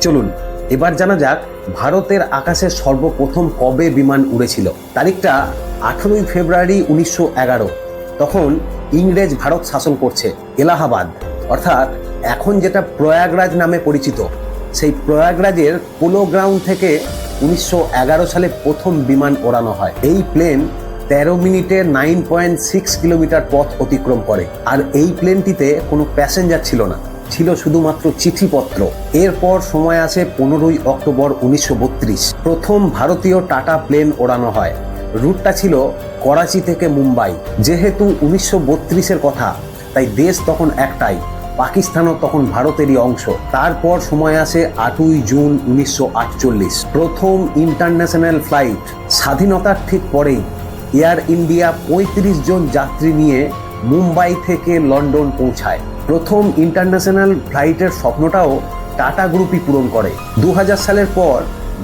চলুন এবার জানা যাক ভারতের আকাশে সর্বপ্রথম কবে বিমান উড়েছিল। তারিখটা 18ই ফেব্রুয়ারি 1911। তখন ইংরেজ ভারত শাসন করছে। এলাহাবাদ অর্থাৎ এখন যেটা প্রয়াগরাজ নামে পরিচিত, সেই প্রয়াগরাজের পোলো গ্রাউন্ড থেকে 1911 সালে প্রথম বিমান ওড়ানো হয়। এই প্লেন 13 মিনিটে 9.6 কিলোমিটার পথ অতিক্রম করে। আর এই প্লেনটিতে কোনো প্যাসেঞ্জার ছিল না, ছিল শুধুমাত্র চিঠিপত্র। এরপর সময় আসে 15ই অক্টোবর 1932। প্রথম ভারতীয় টাটা প্লেন ওড়ানো হয়। রুটটা ছিল করাচি থেকে মুম্বাই। যেহেতু 1932-এর কথা, তাই দেশ তখন একটাই, পাকিস্তানও তখন ভারতেরই অংশ। তারপর সময় আসে 8ই জুন 1948। প্রথম ইন্টারন্যাশনাল ফ্লাইট। স্বাধীনতার ঠিক পরেই এয়ার ইন্ডিয়া 35 জন যাত্রী নিয়ে মুম্বাই থেকে লন্ডন পৌঁছায়। প্রথম ইন্টারন্যাশনাল ফ্লাইটের স্বপ্নটাও টাটা গ্রুপই পূরণ করে। 2000 সালের পর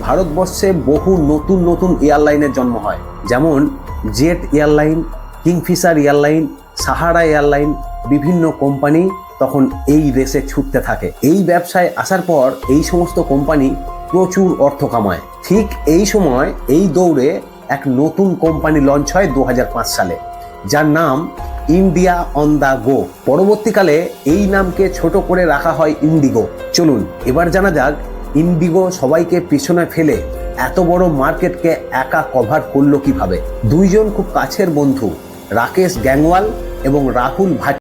ভারতবর্ষে বহু নতুন নতুন এয়ারলাইনের জন্ম হয়, যেমন jet airline, Kingfisher airline, Sahara airline. বিভিন্ন কোম্পানি তখন এই রেসে ছুটতে থাকে। এই ব্যবসায় আসার পর এই সমস্ত কোম্পানি প্রচুর অর্থ কামায়। ঠিক এই সময় এই দৌড়ে এক নতুন কোম্পানি লঞ্চ হয় 2005 সালে, যার নাম ইন্ডিয়া অন দ্য গো। পরবর্তীকালে এই নামকে ছোট করে রাখা হয় ইন্ডিগো। চলুন এবার জানা যাক ইন্ডিগো সবাইকে পিছনে ফেলে এত বড় মার্কেটকে একা কভার করলো কিভাবে। দুইজন খুব কাছের বন্ধু, রাকেশ গ্যাংওয়াল এবং রাহুল ভাট